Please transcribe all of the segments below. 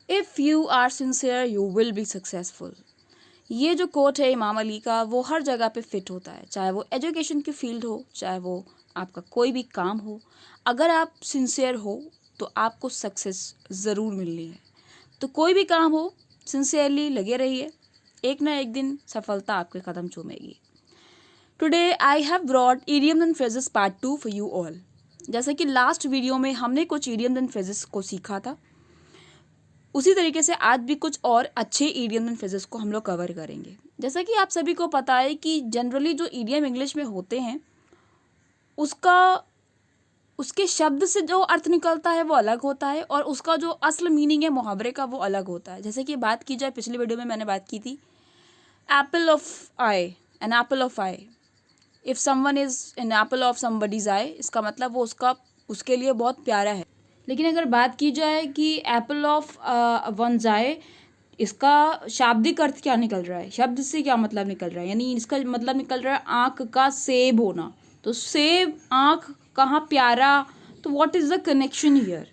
If you are sincere you will be successful. ये जो coat है इमाम अली का, वो हर जगह पे फिट होता है, चाहे वो एजुकेशन की फील्ड हो, चाहे वो आपका कोई भी काम हो। अगर आप सिंसियर हो तो आपको सक्सेस ज़रूर मिलनी है। तो कोई भी काम हो, सिंसियरली लगे रहिए, एक ना एक दिन सफलता आपके कदम चूमेगी। Today I have brought idioms and phrases part 2 for you all. जैसे कि लास्ट वीडियो में हमने कुछ इडियम्स एंड फ्रेजेस को सीखा था, उसी तरीके से आज भी कुछ और अच्छे इडियम एंड फ्रेजेस को हम लोग कवर करेंगे। जैसा कि आप सभी को पता है कि जनरली जो इडियम इंग्लिश में होते हैं उसके शब्द से जो अर्थ निकलता है वो अलग होता है, और उसका जो असल मीनिंग है मुहावरे का वो अलग होता है। जैसे कि बात की जाए, पिछली वीडियो में मैंने बात की थी apple of eye, an apple of eye. If someone is an apple of somebody's eye, इसका मतलब वो उसके लिए बहुत प्यारा है। लेकिन अगर बात की जाए कि एप्पल ऑफ वंस आई, इसका शाब्दिक अर्थ क्या निकल रहा है, शब्द से क्या मतलब निकल रहा है, यानी इसका मतलब निकल रहा है आँख का सेब होना। तो सेब, आँख, कहाँ प्यारा, तो what is the connection here,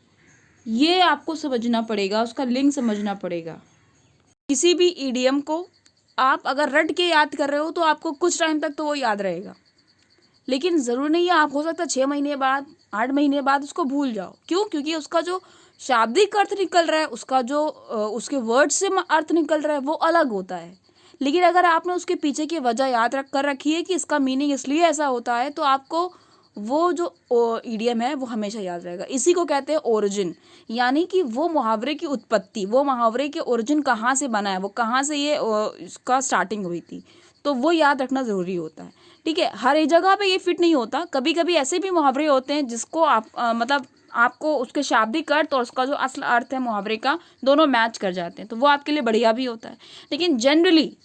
ये आपको समझना पड़ेगा, उसका लिंक समझना पड़ेगा। किसी भी ईडियम को आप अगर रट के याद कर रहे हो तो आपको कुछ टाइम तक तो वो याद रहेगा, लेकिन ज़रूर नहीं है आप हो सकता है 6 महीने बाद, 8 महीने बाद उसको भूल जाओ। क्यों? क्योंकि उसका जो शाब्दिक अर्थ निकल रहा है, उसका जो उसके वर्ड से अर्थ निकल रहा है वो अलग होता है। लेकिन अगर आपने उसके पीछे की वजह याद रखी है कि इसका मीनिंग इसलिए ऐसा होता है, तो आपको वो जो ईडियम है वो हमेशा याद रहेगा। इसी को कहते हैं ओरिजिन, यानी कि वो मुहावरे की उत्पत्ति, वो मुहावरे के ओरिजिन कहाँ से बना है, वो कहाँ से ये इसका स्टार्टिंग हुई थी, तो वो याद रखना ज़रूरी होता है। ठीक है, हर एक जगह पे ये फिट नहीं होता। कभी कभी ऐसे भी मुहावरे होते हैं जिसको आप मतलब आपको उसके शाब्दिक अर्थ और उसका जो असल अर्थ है मुहावरे का दोनों मैच कर जाते हैं, तो वो आपके लिए बढ़िया भी होता है। लेकिन जनरली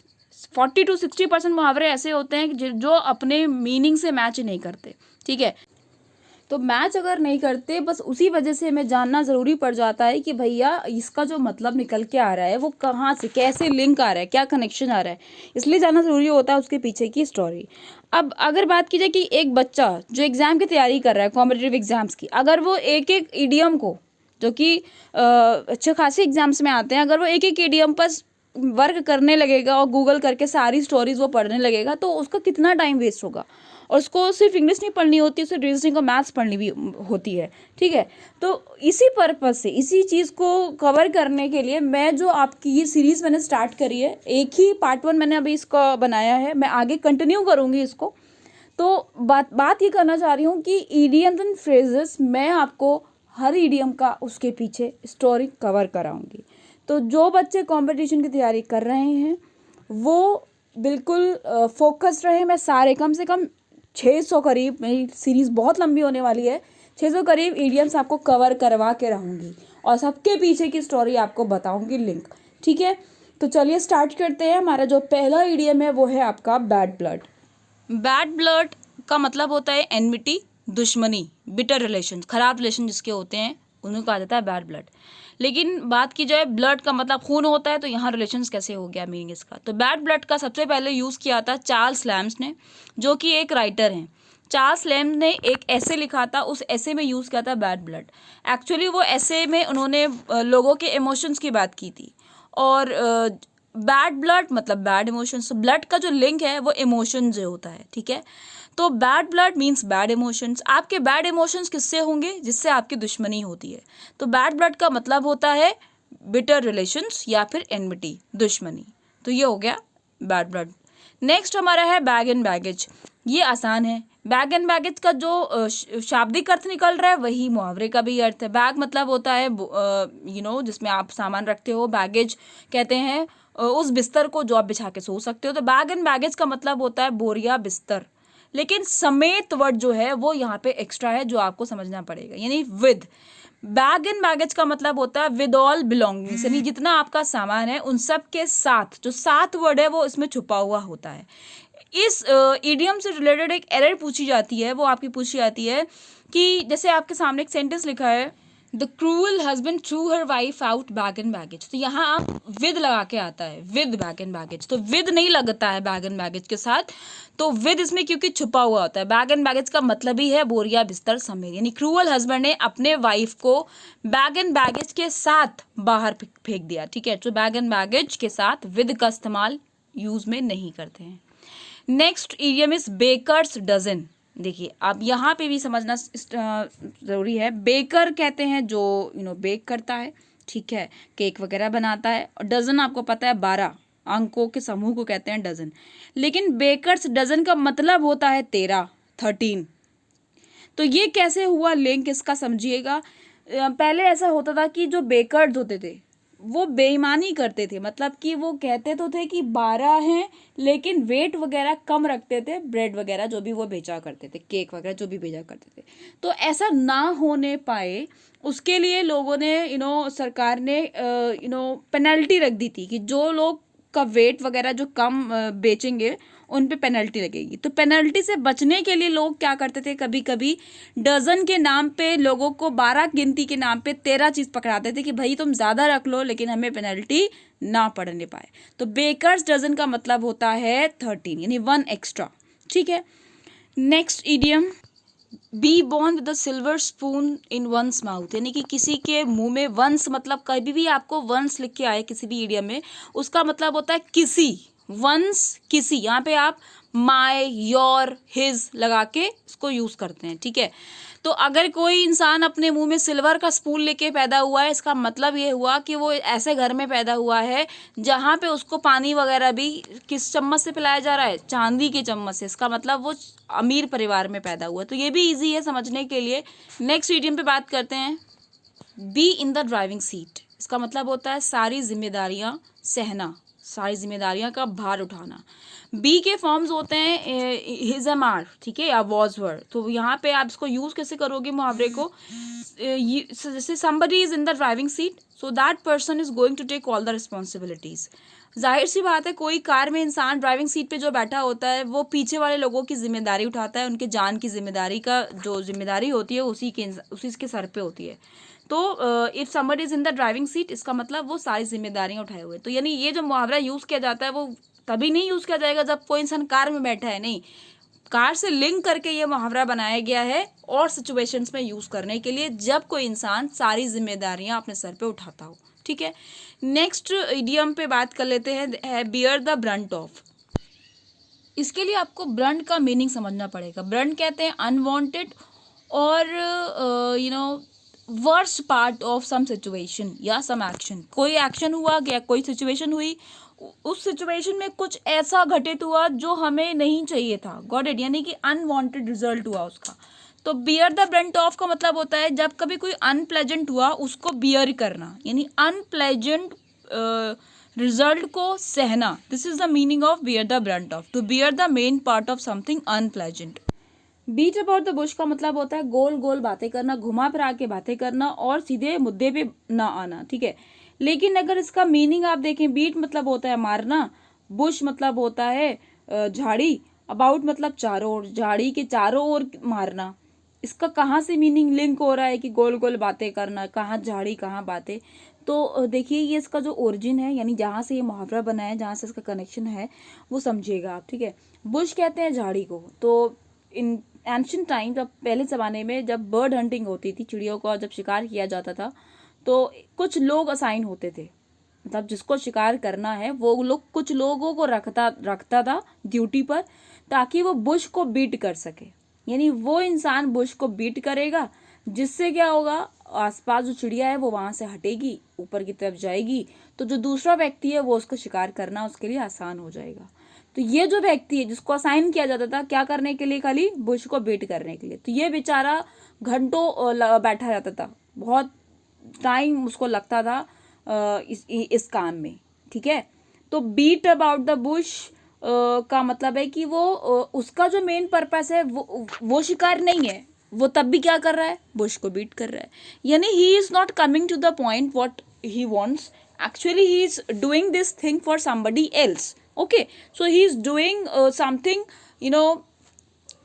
40 to 60% मुहावरे ऐसे होते हैं जो अपने मीनिंग से मैच नहीं करते। ठीक है, तो मैच अगर नहीं करते, बस उसी वजह से हमें जानना ज़रूरी पड़ जाता है कि भैया इसका जो मतलब निकल के आ रहा है वो कहाँ से, कैसे लिंक आ रहा है, क्या कनेक्शन आ रहा है, इसलिए जानना ज़रूरी होता है उसके पीछे की स्टोरी। अब अगर बात की जाए कि एक बच्चा जो एग्ज़ाम की तैयारी कर रहा है, कॉम्पिटिटिव एग्ज़ाम्स की, अगर वो एक एक ईडियम को, जो कि अच्छे खासे एग्ज़ाम्स में आते हैं, अगर वो एक एक ईडियम पर वर्क करने लगेगा और गूगल करके सारी स्टोरीज वो पढ़ने लगेगा, तो उसका कितना टाइम वेस्ट होगा। और उसको सिर्फ इंग्लिश नहीं पढ़नी होती, उसे रीजनिंग और मैथ्स पढ़नी भी होती है। ठीक है, तो इसी पर्पज़ से, इसी चीज़ को कवर करने के लिए मैं जो आपकी ये सीरीज़ मैंने स्टार्ट करी है, एक ही पार्ट 1 मैंने अभी इसका बनाया है, मैं आगे कंटिन्यू करूँगी इसको। तो बात ये करना चाह रही हूँ कि ईडियम्स एंड फ्रेजेस, मैं आपको हर ईडियम का उसके पीछे स्टोरी कवर कराऊंगी। तो जो बच्चे कंपटीशन की तैयारी कर रहे हैं वो बिल्कुल फोकस्ड रहे। मैं सारे कम से कम 600 करीब, मेरी सीरीज़ बहुत लंबी होने वाली है, 600 करीब ईडियम्स आपको कवर करवा के रहूँगी और सबके पीछे की स्टोरी आपको बताऊँगी, लिंक। ठीक है, तो चलिए स्टार्ट करते हैं। हमारा जो पहला ईडियम है वो है आपका बैड ब्लड। बैड ब्लड का मतलब होता है एनमिटी, दुश्मनी, बिटर रिलेशन, खराब रिलेशन जिसके होते हैं उन्हें कहा जाता है बैड ब्लड। लेकिन बात की जाए ब्लड का मतलब खून होता है, तो यहाँ रिलेशंस कैसे हो गया मीनिंग इसका। तो बैड ब्लड का सबसे पहले यूज़ किया था चार्ल्स लैम्स ने, जो कि एक राइटर हैं। चार्ल्स लैम्स ने एक ऐसे लिखा था, उस ऐसे में यूज़ किया था बैड ब्लड। एक्चुअली वो ऐसे में उन्होंने लोगों के इमोशंस की बात की थी, और बैड ब्लड मतलब बैड इमोशंस। ब्लड का जो लिंक है वो इमोशन से होता है। ठीक है, तो bad blood means bad emotions. आपके बैड इमोशंस किससे होंगे? जिससे आपकी दुश्मनी होती है। तो बैड ब्लड का मतलब होता है बिटर रिलेशंस या फिर एनमिटी, दुश्मनी। तो ये हो गया बैड ब्लड। नेक्स्ट हमारा है बैग एंड बैगेज। ये आसान है। बैग एंड बैगेज का जो शाब्दिक अर्थ निकल रहा है वही मुहावरे का भी अर्थ है। बैग मतलब होता है जिसमें आप सामान रखते हो। बैगेज कहते हैं उस बिस्तर को जो आप बिछा के सो सकते हो। तो बैग एंड बैगेज का मतलब होता है बोरिया, बिस्तर। लेकिन समेत वर्ड जो है वो यहाँ पे एक्स्ट्रा है, जो आपको समझना पड़ेगा, यानी विद। बैग एंड बैगेज का मतलब होता है विद ऑल बिलोंगिंग्स, यानी जितना आपका सामान है उन सब के साथ। जो सात वर्ड है वो इसमें छुपा हुआ होता है। इस इडियम से रिलेटेड एक एरर पूछी जाती है, वो आपकी पूछी जाती है कि जैसे आपके सामने एक सेंटेंस लिखा है, the cruel husband through her wife out bag and baggage, तो यहाँ आप विद लगा के आता है, विद बैग एंड बैगेज, तो विद नहीं लगता है बैग एंड बैगेज के साथ, तो विद इसमें क्योंकि छुपा हुआ होता है। बैग एंड बैगेज का मतलब ही है बोरिया बिस्तर समेत, यानी क्रूअल हस्बैंड ने अपने वाइफ को बैग एंड बैगेज के साथ बाहर फेंक दिया, ठीक है। तो बैग एंड बैगेज के साथ विद का इस्तेमाल यूज में नहीं करते हैं। Next idiom is baker's dozen. देखिए अब यहाँ पे भी समझना ज़रूरी है। बेकर कहते हैं जो बेक करता है, ठीक है, केक वगैरह बनाता है। और डजन आपको पता है 12 अंकों के समूह को कहते हैं डजन, लेकिन बेकर्स डजन का मतलब होता है 13। तो ये कैसे हुआ लिंक, इसका समझिएगा। पहले ऐसा होता था कि जो बेकर्स होते थे वो बेईमानी करते थे, मतलब कि वो कहते तो थे कि 12 हैं, लेकिन वेट वगैरह कम रखते थे, ब्रेड वगैरह जो भी वो बेचा करते थे, केक वगैरह जो भी बेचा करते थे। तो ऐसा ना होने पाए उसके लिए लोगों ने सरकार ने पेनल्टी रख दी थी कि जो लोग का वेट वगैरह जो कम बेचेंगे उन पे पेनल्टी लगेगी। तो पेनल्टी से बचने के लिए लोग क्या करते थे, कभी कभी डजन के नाम पे लोगों को 12 गिनती के नाम पे 13 चीज़ पकड़ाते थे कि भाई तुम ज़्यादा रख लो लेकिन हमें पेनल्टी ना पड़ने पाए। तो बेकर्स डजन का मतलब होता है 13, यानी 1 एक्स्ट्रा, ठीक है। Next idiom, be born with the silver spoon in one's mouth, यानी कि किसी के मुंह में, वंस मतलब कभी भी आपको वंस लिख के आए किसी भी इडियम में, उसका मतलब होता है किसी, वंस किसी। यहाँ पे आप माय, योर, हिज लगा के इसको यूज करते हैं, ठीक है। तो अगर कोई इंसान अपने मुंह में सिल्वर का स्पून लेके पैदा हुआ है, इसका मतलब ये हुआ कि वो ऐसे घर में पैदा हुआ है जहाँ पे उसको पानी वगैरह भी किस चम्मच से पिलाया जा रहा है, चांदी के चम्मच से। इसका मतलब वो अमीर परिवार में पैदा हुआ है। तो ये भी इजी है समझने के लिए। नेक्स्ट इडियम पे बात करते हैं, be in the driving seat. इसका मतलब होता है सारी जिम्मेदारियां सहना, सारी जिम्मेदारियां का भार उठाना। बी के फॉर्म्स होते हैं हिज एम आर, ठीक है, या वॉज वर। तो यहाँ पे आप इसको यूज कैसे करोगे मुहावरे को, जैसे somebody is in the driving seat so that person is going to take all the responsibilities। जाहिर सी बात है कोई कार में इंसान ड्राइविंग सीट पे जो बैठा होता है वो पीछे वाले लोगों की जिम्मेदारी उठाता है, उनके जान की जिम्मेदारी का जो जिम्मेदारी होती है उसी के सर पे होती है। तो if somebody is in the driving seat, इसका मतलब वो सारी जिम्मेदारियां उठाए हुए। तो यानी ये जो मुहावरा यूज किया जाता है वो तभी नहीं यूज किया जाएगा जब कोई इंसान कार में बैठा है, नहीं, कार से लिंक करके ये मुहावरा बनाया गया है और सिचुएशंस में यूज करने के लिए जब कोई इंसान सारी जिम्मेदारियां अपने सर पे उठाता हो, ठीक है। नेक्स्ट इडियम पे बात कर लेते हैं, है बियर द ब्रंट ऑफ। इसके लिए आपको ब्रंट का मीनिंग समझना पड़ेगा। ब्रंट कहते हैं अनवांटेड और worst part of some situation या सम एक्शन। कोई एक्शन हुआ या कोई सिचुएशन हुई, उस सिचुएशन में कुछ ऐसा घटित हुआ जो हमें नहीं चाहिए था, गॉट इट, यानी कि अनवांटेड रिजल्ट हुआ उसका। तो बियर द ब्रंट ऑफ का मतलब होता है जब कभी कोई अनप्लेजेंट हुआ उसको बियर करना, यानी अनप्लेजेंट रिजल्ट को सहना। This is the meaning of bear the brunt of, to bear the main part of something unpleasant. Beat about the bush का मतलब होता है गोल गोल बातें करना, घुमा फिरा के बातें करना और सीधे मुद्दे पे ना आना, ठीक है। लेकिन अगर इसका मीनिंग आप देखें, बीट मतलब होता है मारना, बुश मतलब होता है झाड़ी, अबाउट मतलब चारों ओर, झाड़ी के चारों ओर मारना। इसका कहाँ से मीनिंग लिंक हो रहा है कि गोल गोल बातें करना, कहाँ झाड़ी कहाँ बातें। तो देखिए ये इसका जो ओरिजिन है, यानी जहाँ से ये मुहावरा बना है, जहाँ से इसका कनेक्शन है वो समझिएगा आप, ठीक है। बुश कहते हैं झाड़ी को। तो इन एंशिएंट टाइम, जब पहले ज़माने में जब बर्ड हंटिंग होती थी, चिड़ियों का जब शिकार किया जाता था, तो कुछ लोग असाइन होते थे, मतलब जिसको शिकार करना है वो लोग कुछ लोगों को रखता था ड्यूटी पर, ताकि वो बुश को बीट कर सके। यानी वो इंसान बुश को बीट करेगा, जिससे क्या होगा, आसपास जो चिड़िया है वो वहाँ से हटेगी, ऊपर की तरफ जाएगी, तो जो दूसरा व्यक्ति है वो उसको शिकार करना उसके लिए आसान हो जाएगा। तो ये जो व्यक्ति है जिसको असाइन किया जाता था क्या करने के लिए, खाली बुश को बीट करने के लिए, तो ये बेचारा घंटों बैठा रहता था, बहुत टाइम उसको लगता था इस काम में, ठीक है। तो बीट अबाउट द बुश का मतलब है कि वो उसका जो मेन पर्पस है वो शिकार नहीं है, वो तब भी क्या कर रहा है, बुश को बीट कर रहा है। यानी he is not coming to the point what he wants, actually he is doing this thing for somebody else, okay, so he is doing something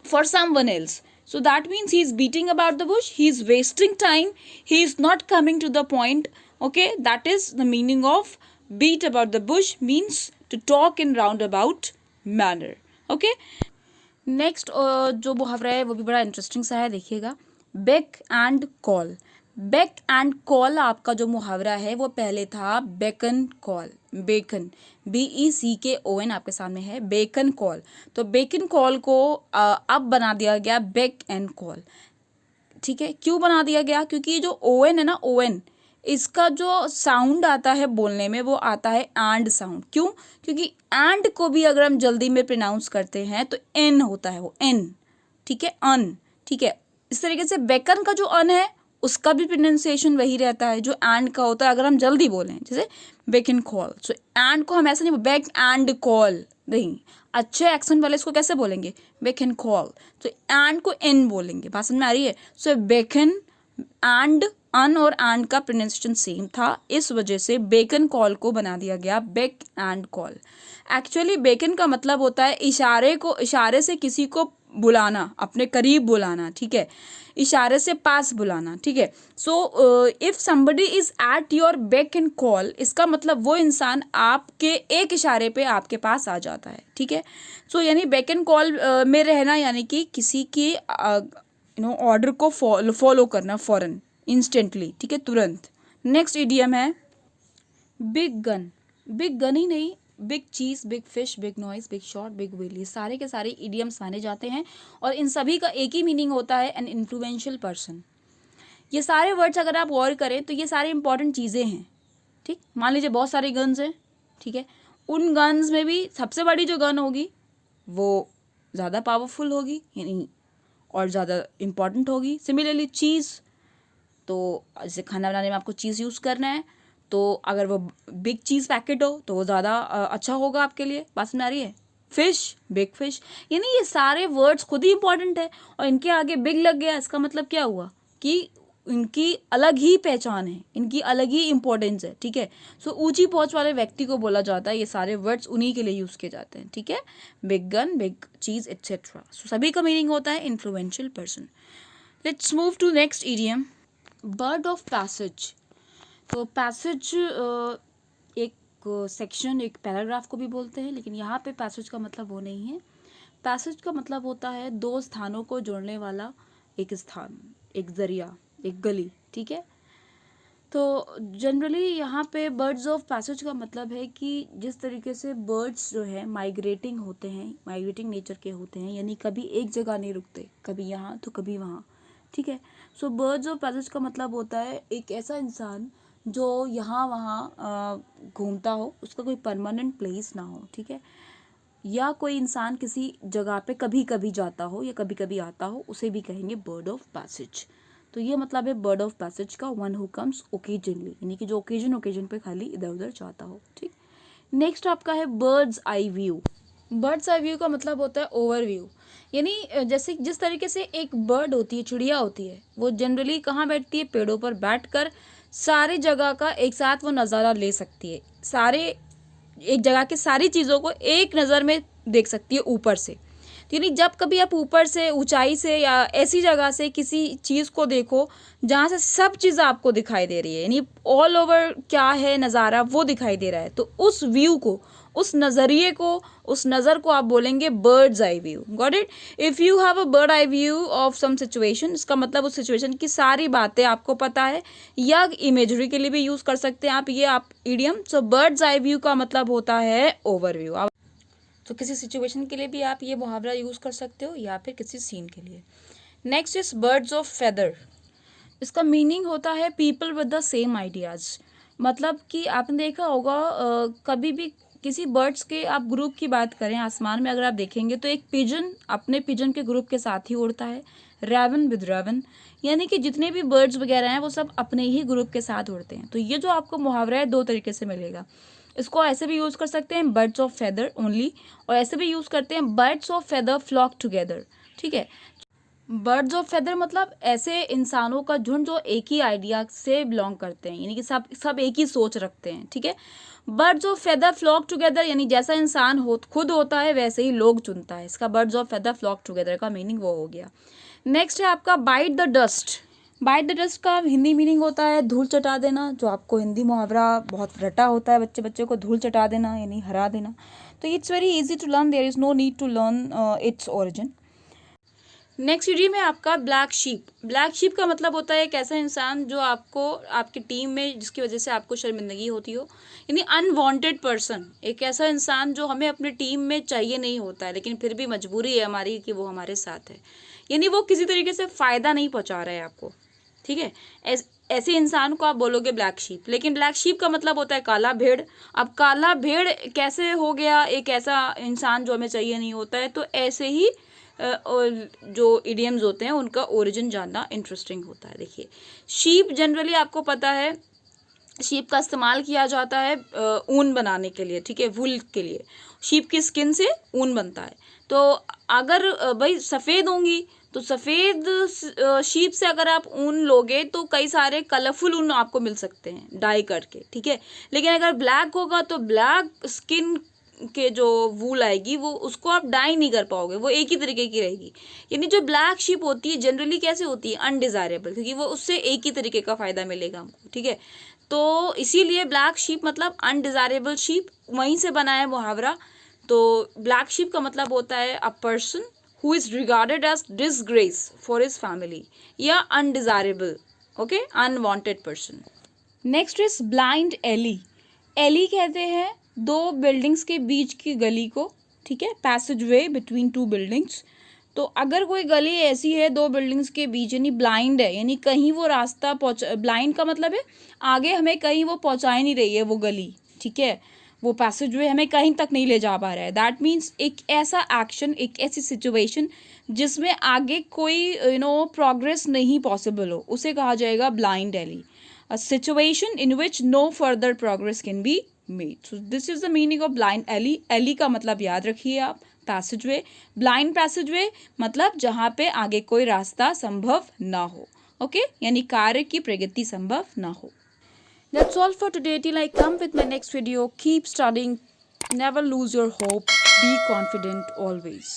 for someone else, So that means he is beating about the bush, he is wasting time, he is not coming to the point. Okay, that is the meaning of beat about the bush, means to talk in roundabout manner. Okay, next जो मुहावरा है वो भी बड़ा interesting सा है, देखिएगा, beck and call. Beck and call आपका जो मुहावरा है वो पहले था बेकन कॉल, बेकन, BECKON आपके सामने है, बेकन कॉल। तो बेकन कॉल को अब बना दिया गया बेक एंड कॉल। ठीक है, क्यों बना दिया गया? क्योंकि जो ON है ना, ON, इसका जो साउंड आता है बोलने में वो आता है एंड साउंड। क्यों? क्योंकि एंड को भी अगर हम जल्दी में प्रोनाउंस करते हैं तो एन होता है, वो एन। ठीक है, अन। ठीक है, इस तरीके से बेकन का जो अन है उसका भी प्रोनाउंसिएशन वही रहता है जो एंड का होता है अगर हम जल्दी बोलें, जैसे बेकन कॉल। सो एंड को हम ऐसे नहीं, बेक एंड कॉल नहीं, अच्छे एक्सेंट वाले इसको कैसे बोलेंगे? Beckon call. तो एंड को एन बोलेंगे, बात समझ में आ रही है? सो बेकन एंड अन और एंड का प्रोनाउंसिएशन सेम था, इस वजह से बेकन कॉल को बना दिया गया beck and call. Actually beckon का मतलब होता है इशारे से किसी को बुलाना, अपने करीब बुलाना। ठीक है, इशारे से पास बुलाना। ठीक है, so if somebody is at your beck and call, इसका मतलब वो इंसान आपके एक इशारे पे आपके पास आ जाता है। ठीक है, सो यानी बेक एंड कॉल में रहना यानी कि किसी की ऑर्डर को फॉलो करना फौरन, इंस्टेंटली। ठीक है, तुरंत। नेक्स्ट इडियम है बिग गन। बिग गन ही नहीं, big cheese, big fish, big noise, big shot, big wheel, ये सारे के सारे इडियम्स माने जाते हैं और इन सभी का एक ही मीनिंग होता है, एन इन्फ्लुएंशियल पर्सन। ये सारे वर्ड्स अगर आप गौर करें तो ये सारे इंपॉर्टेंट चीज़ें हैं। ठीक, मान लीजिए बहुत सारी गन्स हैं। ठीक है, उन गन्स में भी सबसे बड़ी जो गन होगी वो ज़्यादा पावरफुल होगी, यानी और ज़्यादा इम्पॉर्टेंट होगी। सिमिलरली चीज़, तो जैसे खाना बनाने में आपको चीज़ यूज़ करना है तो अगर वो बिग चीज़ पैकेट हो तो वो ज़्यादा अच्छा होगा आपके लिए। बात में आ रही है? फिश, बिग फिश, यानी ये सारे वर्ड्स खुद ही इंपॉर्टेंट है और इनके आगे बिग लग गया, इसका मतलब क्या हुआ कि इनकी अलग ही पहचान है, इनकी अलग ही इंपॉर्टेंस है। ठीक है, सो ऊंची पहुंच वाले व्यक्ति को बोला जाता है, ये सारे वर्ड्स उन्हीं के लिए यूज़ किए जाते हैं। ठीक है, big gun, big cheese, etcetera. So सभी का मीनिंग होता है influential person. Let's move to next idiom, bird of passage. तो पैसेज एक सेक्शन, एक पैराग्राफ को भी बोलते हैं, लेकिन यहाँ पे पैसेज का मतलब वो नहीं है। पैसेज का मतलब होता है दो स्थानों को जोड़ने वाला एक स्थान, एक जरिया, एक गली। ठीक है, तो जनरली यहाँ पे बर्ड्स ऑफ पैसेज का मतलब है कि जिस तरीके से बर्ड्स जो है माइग्रेटिंग होते हैं, माइग्रेटिंग नेचर के होते हैं, यानी कभी एक जगह नहीं रुकते, कभी यहाँ तो कभी वहाँ। ठीक है, सो बर्ड्स ऑफ पैसेज का मतलब होता है एक ऐसा इंसान जो यहाँ वहाँ घूमता हो, उसका कोई परमानेंट प्लेस ना हो। ठीक है, या कोई इंसान किसी जगह पे कभी कभी जाता हो या कभी कभी आता हो, उसे भी कहेंगे बर्ड ऑफ पैसेज। तो ये मतलब है बर्ड ऑफ पैसेज का, वन हु कम्स ओकेजनली, यानी कि जो ओकेजन पे खाली इधर उधर जाता हो। ठीक, नेक्स्ट आपका है birds eye view. Birds eye view का मतलब होता है ओवरव्यू, यानी जैसे जिस तरीके से एक बर्ड होती है, चिड़िया होती है, वो जनरली कहाँ बैठती है? पेड़ों पर बैठकर सारी जगह का एक साथ वो नज़ारा ले सकती है, सारे एक जगह के सारी चीज़ों को एक नज़र में देख सकती है ऊपर से। तो यानी जब कभी आप ऊपर से, ऊंचाई से या ऐसी जगह से किसी चीज़ को देखो जहाँ से सब चीज़ आपको दिखाई दे रही है, यानी ऑल ओवर क्या है नज़ारा वो दिखाई दे रहा है, तो उस व्यू को, उस नज़रिए को, उस नज़र को आप बोलेंगे bird's eye view. Got it? If you have a bird eye view of some situation, इसका मतलब उस सिचुएशन की सारी बातें आपको पता है, या इमेजरी के लिए भी यूज़ कर सकते हैं आप ये आप इडियम। सो बर्ड्स आई व्यू का मतलब होता है ओवरव्यू। तो किसी सिचुएशन के लिए भी आप ये मुहावरा यूज़ कर सकते हो या फिर किसी सीन के लिए। Next is birds of feather. इसका मीनिंग होता है people with the same ideas. मतलब कि आपने देखा होगा कभी भी किसी बर्ड्स के आप ग्रुप की बात करें, आसमान में अगर आप देखेंगे तो एक पिजन अपने पिजन के ग्रुप के साथ ही उड़ता है, रेवन विद रेवन, यानी कि जितने भी बर्ड्स वगैरह हैं वो सब अपने ही ग्रुप के साथ उड़ते हैं। तो ये जो आपको मुहावरा है दो तरीके से मिलेगा। इसको ऐसे भी यूज़ कर सकते हैं बर्ड्स ऑफ फेदर ओनली, और ऐसे भी यूज़ करते हैं birds of feather flock together. ठीक है, बर्ड्स ऑफ फेदर मतलब ऐसे इंसानों का झुंड जो एक ही आइडिया से बिलोंग करते हैं, यानी कि सब एक ही सोच रखते हैं। ठीक है, birds of feather flock together, यानी जैसा इंसान खुद होता है वैसे ही लोग चुनता है। इसका birds of feather flock together का मीनिंग वो हो गया। नेक्स्ट है आपका bite the dust. Bite the dust का हिंदी मीनिंग होता है धूल चटा देना, जो आपको हिंदी मुहावरा बहुत रटा होता है, बच्चे बच्चे को धूल चटा देना यानी हरा देना। तो it's very easy to learn, there is no need to learn its origin. Next idiom है आपका ब्लैक शीप। ब्लैक शीप का मतलब होता है एक ऐसा इंसान जो आपको आपकी टीम में जिसकी वजह से आपको शर्मिंदगी होती हो, यानी अनवांटेड पर्सन। एक ऐसा इंसान जो हमें अपनी टीम में चाहिए नहीं होता है लेकिन फिर भी मजबूरी है हमारी कि वो हमारे साथ है, यानी वो किसी तरीके से फ़ायदा नहीं पहुंचा रहा है आपको, ठीक है। ऐसे इंसान को आप बोलोगे ब्लैक शीप। लेकिन ब्लैक शीप का मतलब होता है काला भेड़। अब काला भेड़ कैसे हो गया एक ऐसा इंसान जो हमें चाहिए नहीं होता है, तो ऐसे ही जो इडियम्स होते हैं उनका ओरिजिन जानना इंटरेस्टिंग होता है। देखिए, शीप जनरली आपको पता है शीप का इस्तेमाल किया जाता है ऊन बनाने के लिए, ठीक है, वुल के लिए। शीप की स्किन से ऊन बनता है। तो अगर भाई सफ़ेद होंगी तो सफ़ेद शीप से अगर आप ऊन लोगे तो कई सारे कलरफुल ऊन आपको मिल सकते हैं डाई करके, ठीक है। लेकिन अगर ब्लैक होगा तो ब्लैक स्किन के जो वूल आएगी वो उसको आप डाई नहीं कर पाओगे, वो एक ही तरीके की रहेगी। यानी जो ब्लैक शीप होती है जनरली कैसे होती है, अनडिज़ायरेबल, क्योंकि वो उससे एक ही तरीके का फ़ायदा मिलेगा हमको, ठीक है। तो इसीलिए ब्लैक शीप मतलब अनडिज़ायरेबल शीप, वहीं से बना है मुहावरा। तो ब्लैक शीप का मतलब होता है a person who is regarded as disgrace for his family, या undesirable, okay, unwanted person. Next is blind alley. Alley कहते हैं दो बिल्डिंग्स के बीच की गली को, ठीक है, पैसेज वे बिटवीन टू बिल्डिंग्स। तो अगर कोई गली ऐसी है दो बिल्डिंग्स के बीच, यानी ब्लाइंड है, यानी कहीं वो रास्ता ब्लाइंड का मतलब है आगे हमें कहीं वो पहुंचा ही नहीं रही है वो गली, ठीक है, वो पैसेज वे हमें कहीं तक नहीं ले जा पा रहा है। दैट मीन्स एक ऐसा एक्शन, एक ऐसी सिचुएशन जिसमें आगे कोई प्रोग्रेस नहीं पॉसिबल हो, उसे कहा जाएगा blind alley. A situation in which no further progress can be made. So this is the meaning of blind alley. Alley का मतलब याद रखिए आप, passageway. Blind passageway मतलब जहाँ पे आगे कोई रास्ता संभव ना हो, ओके, यानी कार्य की प्रगति संभव ना हो। That's all for today. Till I come with my next video, keep studying, never lose your hope, be confident always.